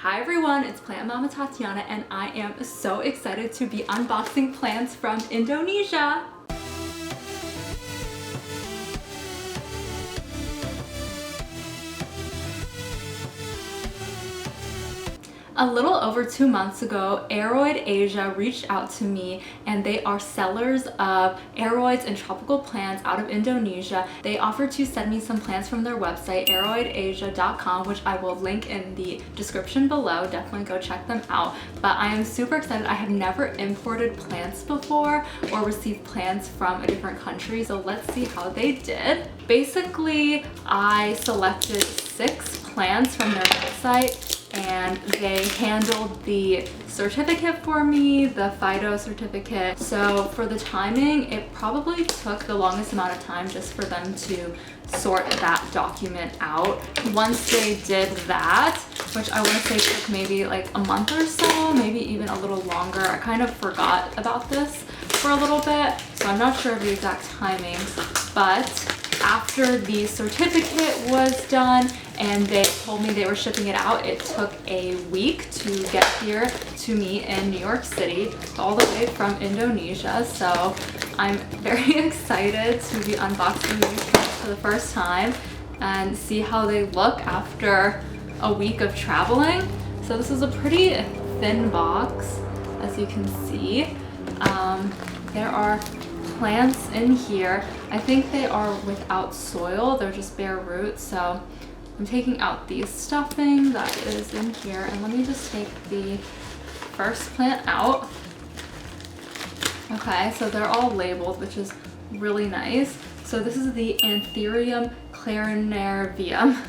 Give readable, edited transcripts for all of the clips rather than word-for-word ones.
Hi everyone, it's Plant Mama Tatiana and I am so excited to be unboxing plants from Indonesia. A little over 2 months ago, Aroid Asia reached out to me and they are sellers of aroids and tropical plants out of Indonesia. They offered to send me some plants from their website, aroidasia.com, which I will link in the description below. Definitely go check them out. But I am super excited. I have never imported plants before or received plants from a different country, so let's see how they did. Basically, I selected 6 plants from their website and they handled the certificate for me, the Fido certificate. So for the timing, it probably took the longest amount of time just for them to sort that document out. Once they did that, which I want to say took maybe like a month or so, maybe even a little longer. I kind of forgot about this for a little bit, so I'm not sure of the exact timing, but after the certificate was done and they told me they were shipping it out, it took a week to get here to me in New York City, all the way from Indonesia. So I'm very excited to be unboxing these plants for the first time and see how they look after a week of traveling. So this is a pretty thin box, as you can see. There are plants in here. I think they are without soil, they're just bare roots. So I'm taking out the stuffing that is in here, and let me just take the first plant out. Okay, so they're all labeled, which is really nice. So this is the Anthurium Clarinervium.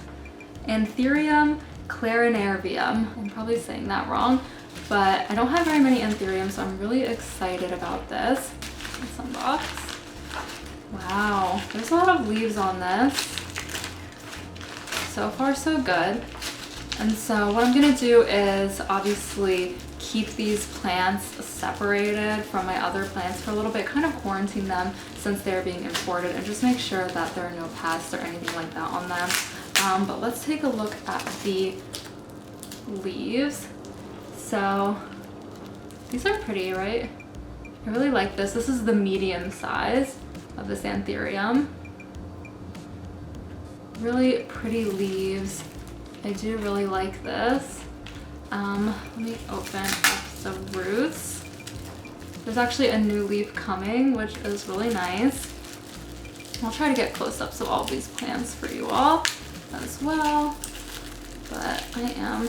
Anthurium Clarinervium. I'm probably saying that wrong, but I don't have very many anthuriums, so I'm really excited about this. Let's unbox. Wow, there's a lot of leaves on this. So far so good. And so what I'm gonna do is obviously keep these plants separated from my other plants for a little bit, kind of quarantine them since they're being imported, and just make sure that there are no pests or anything like that on them. But let's take a look at the leaves. So these are pretty, right? I really like this. This is the medium size of this Anthurium. Really pretty leaves. I do really like this. Let me open up the roots. There's actually a new leaf coming, which is really nice. I'll try to get close-ups of all these plants for you all as well. But I am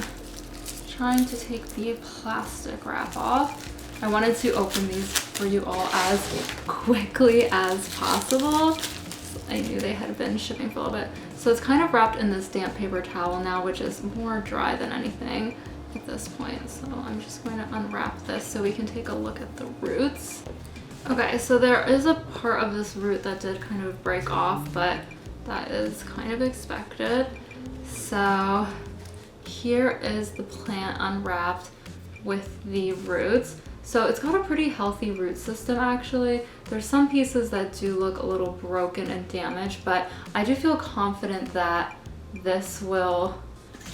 trying to take the plastic wrap off. I wanted to open these for you all as quickly as possible. I knew they had been shipping for a little bit. So it's kind of wrapped in this damp paper towel now, which is more dry than anything at this point. So I'm just going to unwrap this so we can take a look at the roots. Okay, so there is a part of this root that did kind of break off, but that is kind of expected. So here is the plant unwrapped with the roots. So it's got a pretty healthy root system actually. There's some pieces that do look a little broken and damaged, but I do feel confident that this will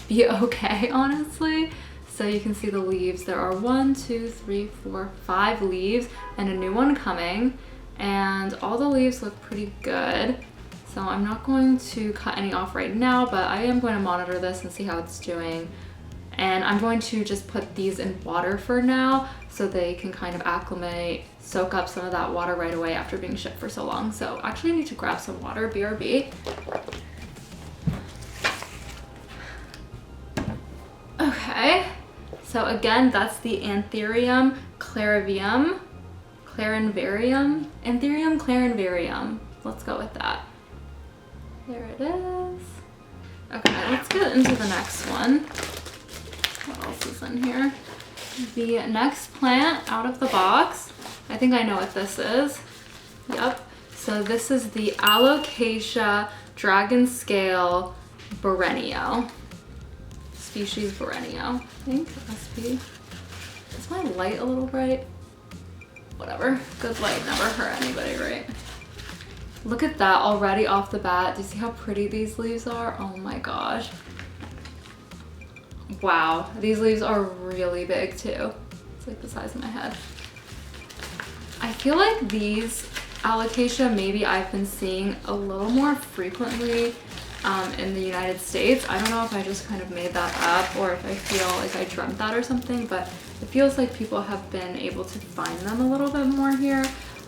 be okay, honestly. So you can see the leaves. There are 1, 2, 3, 4, 5 leaves and a new one coming, and all the leaves look pretty good. So I'm not going to cut any off right now, but I am going to monitor this and see how it's doing. And I'm going to just put these in water for now so they can kind of acclimate, soak up some of that water right away after being shipped for so long. So actually I need to grab some water, BRB. Okay, so again, that's the Anthurium Clarinervium. Anthurium Clarinervium. Let's go with that. There it is. Okay, let's get into the next one. What else is in here? The next plant out of the box. I think I know what this is. Yep. So this is the Alocasia Dragon Scale Borneo. Species Borneo. I think SP. Is my light a little bright? Whatever. Good light never hurt anybody, right? Look at that already off the bat. Do you see how pretty these leaves are? Oh my gosh. Wow, these leaves are really big too. It's like the size of my head. I feel like these alocasia maybe I've been seeing a little more frequently in the United States. I don't know if I just kind of made that up or if I feel like I dreamt that or something, but it feels like people have been able to find them a little bit more here.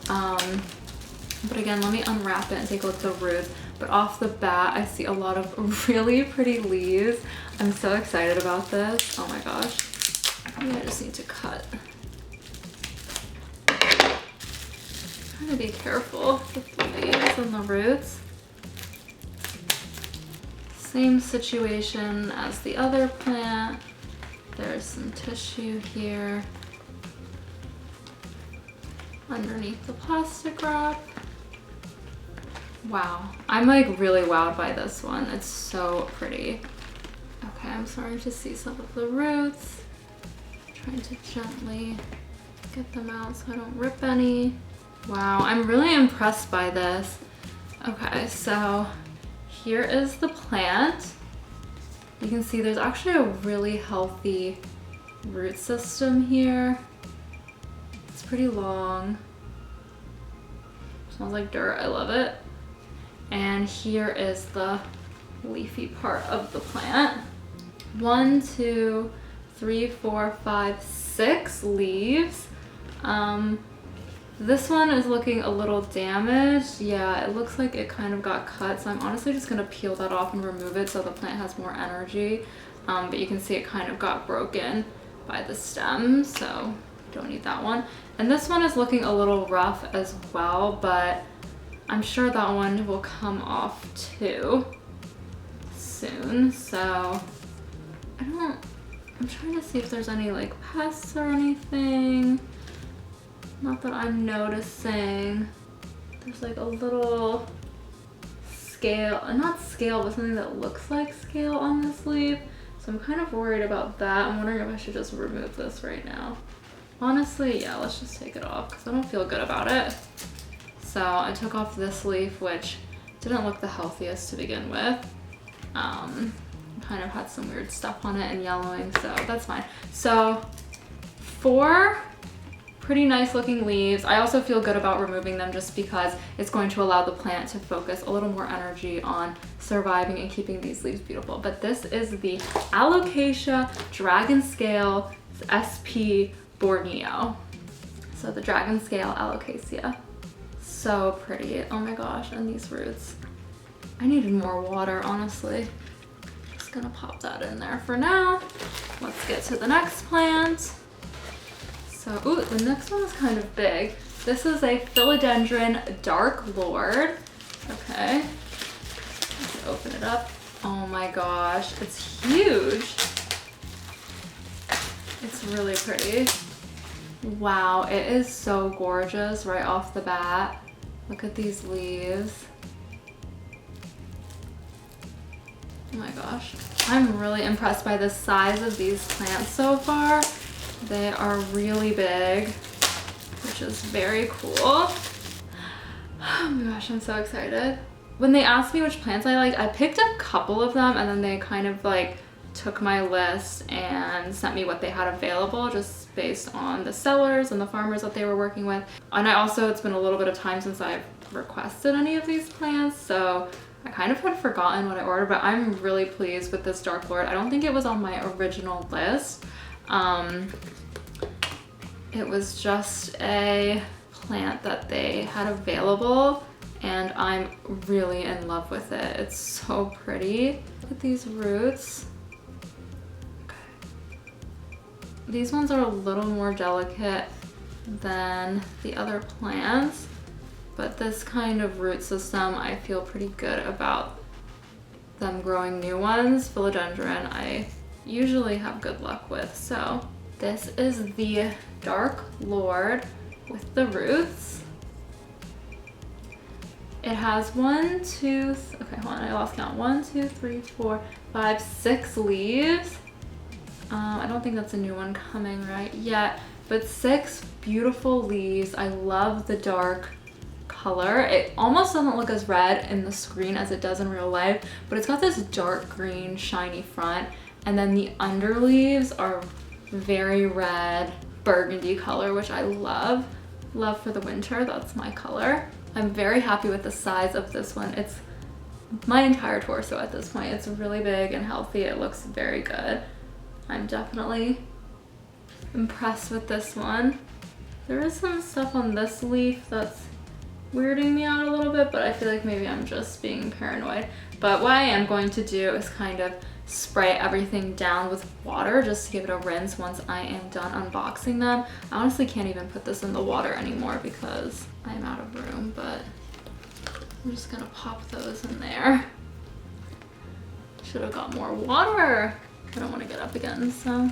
But again, let me unwrap it and take a look at the roots. But off the bat, I see a lot of really pretty leaves. I'm so excited about this. Oh my gosh. Maybe I just need to cut. I'm trying to be careful with the leaves and the roots. Same situation as the other plant. There's some tissue here underneath the plastic wrap. Wow, I'm like really wowed by this one. It's so pretty. Okay, I'm starting to see some of the roots. Trying to gently get them out so I don't rip any. Wow, I'm really impressed by this. Okay, so here is the plant. You can see there's actually a really healthy root system here. It's pretty long. Smells like dirt, I love it. And here is the leafy part of the plant. 1, 2, 3, 4, 5, 6 leaves. This one is looking a little damaged. Yeah, it looks like it kind of got cut, so I'm honestly just gonna peel that off and remove it so the plant has more energy. But you can see it kind of got broken by the stem, so don't need that one. And this one is looking a little rough as well, but I'm sure that one will come off too soon. So I'm trying to see if there's any like pests or anything. Not that I'm noticing. There's like a little scale, not scale, but something that looks like scale on this leaf. So I'm kind of worried about that. I'm wondering if I should just remove this right now. Honestly, yeah, let's just take it off because I don't feel good about it. So I took off this leaf, which didn't look the healthiest to begin with. Kind of had some weird stuff on it and yellowing, so that's fine. So 4 pretty nice looking leaves. I also feel good about removing them just because it's going to allow the plant to focus a little more energy on surviving and keeping these leaves beautiful. But this is the Alocasia Dragon Scale SP Borneo. So the Dragon Scale Alocasia. So pretty, oh my gosh, and these roots. I needed more water, honestly. Just gonna pop that in there for now. Let's get to the next plant. So, ooh, the next one is kind of big. This is a Philodendron Dark Lord. Okay, let's open it up. Oh my gosh, it's huge. It's really pretty. Wow, it is so gorgeous right off the bat. Look at these leaves. Oh my gosh. I'm really impressed by the size of these plants so far. They are really big, which is very cool. Oh my gosh, I'm so excited. When they asked me which plants I liked, I picked a couple of them and then they kind of like took my list and sent me what they had available just based on the sellers and the farmers that they were working with. And I also, it's been a little bit of time since I've requested any of these plants, so I kind of had forgotten what I ordered, but I'm really pleased with this Dark Lord. I don't think it was on my original list. It was just a plant that they had available and I'm really in love with it. It's so pretty. Look at these roots. Okay. These ones are a little more delicate than the other plants, but this kind of root system, I feel pretty good about them growing new ones. Philodendron, I usually have good luck with. So this is the Dark Lord with the roots. It has 1, 2, okay, hold on, I lost count. 1, 2, 3, 4, 5, 6 leaves. I don't think that's a new one coming right yet, but 6 beautiful leaves. I love the dark color. It almost doesn't look as red in the screen as it does in real life, but it's got this dark green shiny front And then the underleaves are very red burgundy color, which I love. Love for the winter, that's my color. I'm very happy with the size of this one. It's my entire torso at this point. It's really big and healthy. It looks very good. I'm definitely impressed with this one. There is some stuff on this leaf that's weirding me out a little bit, but I feel like maybe I'm just being paranoid. But what I am going to do is kind of spray everything down with water just to give it a rinse once I am done unboxing them. I honestly can't even put this in the water anymore because I'm out of room, but I'm just gonna pop those in there. Should have got more water. I don't want to get up again, so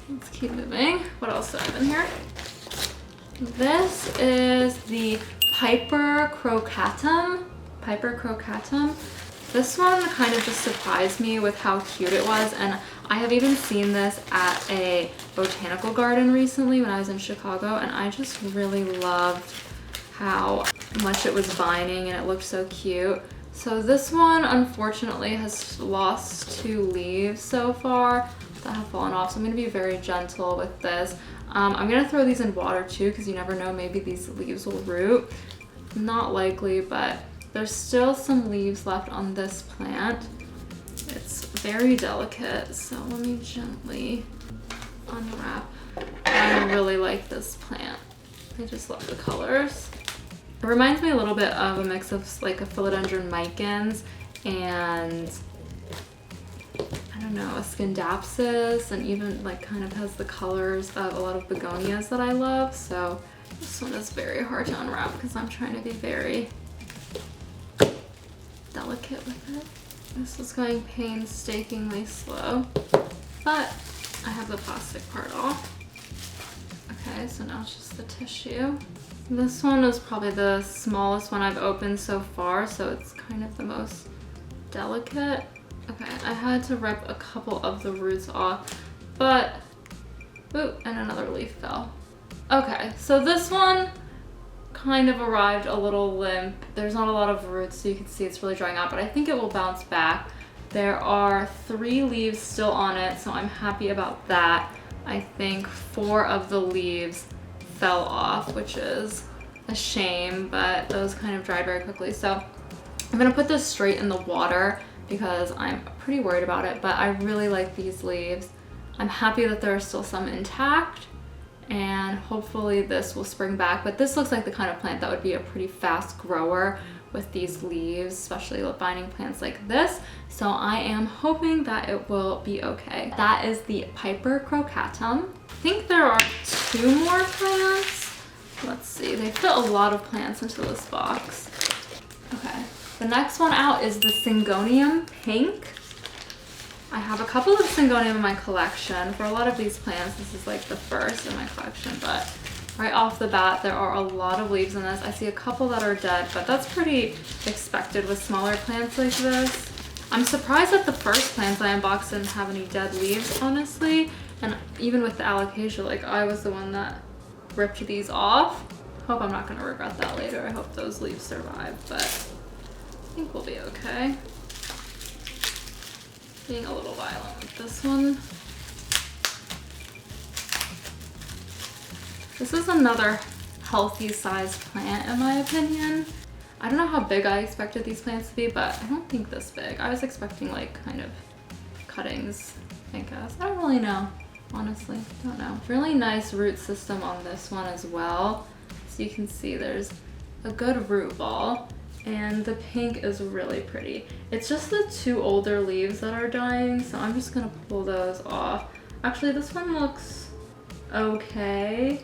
let's keep moving. What else do I have in here? This is the Piper crocatum. This one kind of just surprised me with how cute it was, and I have even seen this at a botanical garden recently when I was in Chicago, and I just really loved how much it was vining and it looked so cute. So this one unfortunately has lost 2 leaves so far that have fallen off, so I'm going to be very gentle with this. I'm going to throw these in water too because you never know, maybe these leaves will root. Not likely, but there's still some leaves left on this plant. It's very delicate, so let me gently unwrap. I really like this plant. I just love the colors. It reminds me a little bit of a mix of like a Philodendron micans and I don't know, a Scindapsus, and even like kind of has the colors of a lot of begonias that I love. So this one is very hard to unwrap because I'm trying to be very delicate with it. This is going painstakingly slow, but I have the plastic part off. Okay, so now it's just the tissue. This one is probably the smallest one I've opened so far, so it's kind of the most delicate. Okay, I had to rip a couple of the roots off, but, ooh, and another leaf fell. Okay, so this one kind of arrived a little limp. There's not a lot of roots, so you can see it's really drying out, but I think it will bounce back. There are 3 leaves still on it, so I'm happy about that. I think 4 of the leaves fell off, which is a shame, but those kind of dried very quickly. So I'm gonna put this straight in the water because I'm pretty worried about it, but I really like these leaves. I'm happy that there are still some intact, and hopefully this will spring back. But this looks like the kind of plant that would be a pretty fast grower with these leaves, especially vining plants like this. So I am hoping that it will be okay. That is the Piper crocatum. I think there are 2 more plants. Let's see, they fit a lot of plants into this box. Okay, the next one out is the Syngonium Pink. I have a couple of Syngonium in my collection. For a lot of these plants, this is like the first in my collection, but right off the bat, there are a lot of leaves in this. I see a couple that are dead, but that's pretty expected with smaller plants like this. I'm surprised that the first plants I unboxed didn't have any dead leaves, honestly. And even with the alocasia, like I was the one that ripped these off. Hope I'm not gonna regret that later. I hope those leaves survive, but I think we'll be okay. Being a little violent with this one. This is another healthy sized plant in my opinion. I don't know how big I expected these plants to be, but I don't think this big. I was expecting like kind of cuttings, I guess. I don't really know, honestly, don't know. Really nice root system on this one as well. So you can see there's a good root ball, and the pink is really pretty. It's just the 2 older leaves that are dying, so I'm just gonna pull those off. Actually, this one looks okay.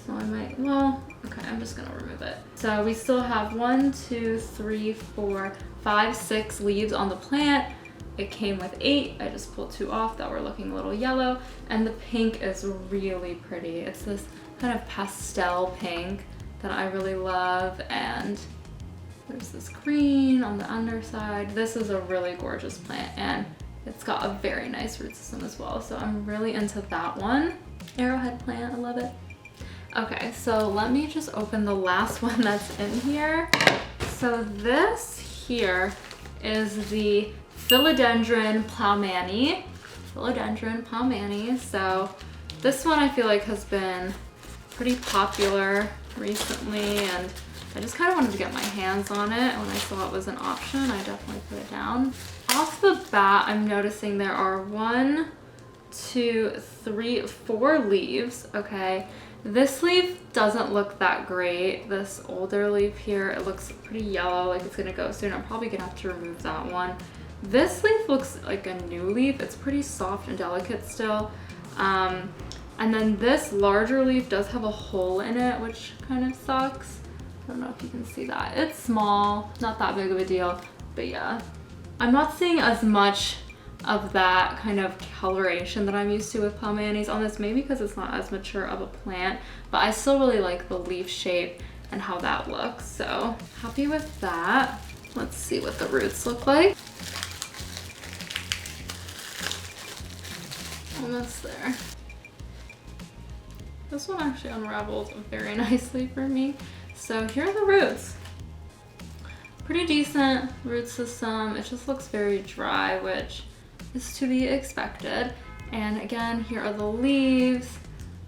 So I might, well, okay, I'm just gonna remove it. So we still have 1, 2, 3, 4, 5, 6 leaves on the plant. It came with 8. I just pulled 2 off that were looking a little yellow. And the pink is really pretty. It's this kind of pastel pink that I really love. And there's this green on the underside. This is a really gorgeous plant, and it's got a very nice root system as well. So I'm really into that one. Arrowhead plant, I love it. Okay, so let me just open the last one that's in here. So this here is the Philodendron Plowmanii. Philodendron Plowmanii. So this one I feel like has been pretty popular recently, and I just kind of wanted to get my hands on it. When I saw it was an option, I definitely put it down. Off the bat, I'm noticing there are 1, 2, 3, 4 leaves, okay? This leaf doesn't look that great. This older leaf here, it looks pretty yellow, like it's gonna go soon. I'm probably gonna have to remove that one. This leaf looks like a new leaf. It's pretty soft and delicate still. And then this larger leaf does have a hole in it, which kind of sucks. I don't know if you can see that. It's small, not that big of a deal, but yeah. I'm not seeing as much of that kind of coloration that I'm used to with Plowmanies on this, maybe because it's not as mature of a plant, but I still really like the leaf shape and how that looks. So happy with that. Let's see what the roots look like. Almost there. This one actually unraveled very nicely for me. So here are the roots. Pretty decent root system. It just looks very dry, which is to be expected. And again, here are the leaves.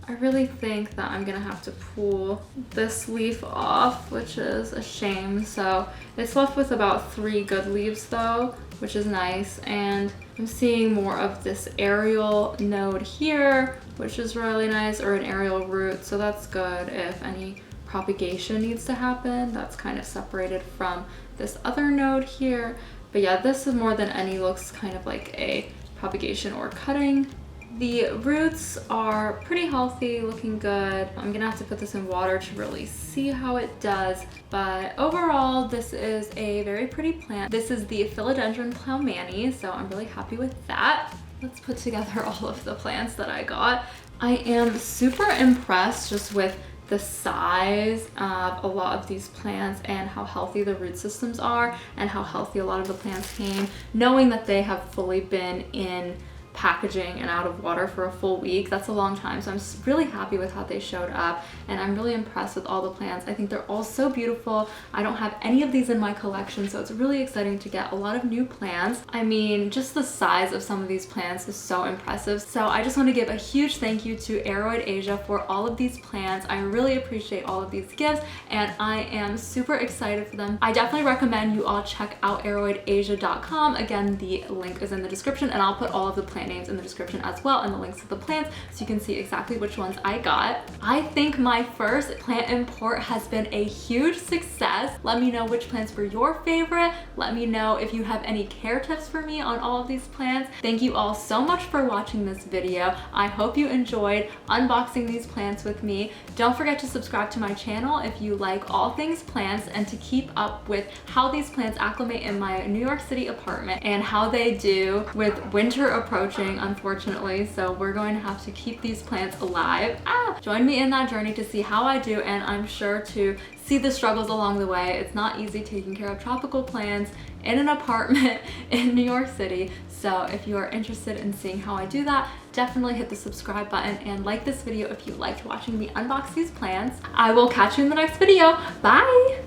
I really think that I'm gonna have to pull this leaf off, which is a shame. So it's left with about 3 good leaves though, which is nice. And I'm seeing more of this aerial node here, which is really nice, or an aerial root. So that's good if any propagation needs to happen. That's kind of separated from this other node here. But yeah, this is more than any looks kind of like a propagation or cutting. The roots are pretty healthy, looking good. I'm gonna have to put this in water to really see how it does. But overall, this is a very pretty plant. This is the Philodendron Plowmanii, so I'm really happy with that. Let's put together all of the plants that I got. I am super impressed just with the size of a lot of these plants and how healthy the root systems are and how healthy a lot of the plants came, knowing that they have fully been in packaging and out of water for a full week. That's a long time, so I'm really happy with how they showed up, and I'm really impressed with all the plants. I think they're all so beautiful. I don't have any of these in my collection, so it's really exciting to get a lot of new plants. I mean, just the size of some of these plants is so impressive. So I just want to give a huge thank you to Aroid Asia for all of these plants. I really appreciate all of these gifts, and I am super excited for them. I definitely recommend you all check out aroidasia.com. Again, the link is in the description, and I'll put all of the plant names in the description as well, and the links to the plants, so you can see exactly which ones I got. I think my first plant import has been a huge success. Let me know which plants were your favorite. Let me know if you have any care tips for me on all of these plants. Thank you all so much for watching this video. I hope you enjoyed unboxing these plants with me. Don't forget to subscribe to my channel if you like all things plants, and to keep up with how these plants acclimate in my New York City apartment and how they do with winter approaching, unfortunately. So we're going to have to keep these plants alive. Join me in that journey to see how I do, and I'm sure to see the struggles along the way. It's not easy taking care of tropical plants in an apartment in New York City. So if you are interested in seeing how I do that, definitely hit the subscribe button and like this video if you liked watching me unbox these plants. I will catch you in the next video. Bye!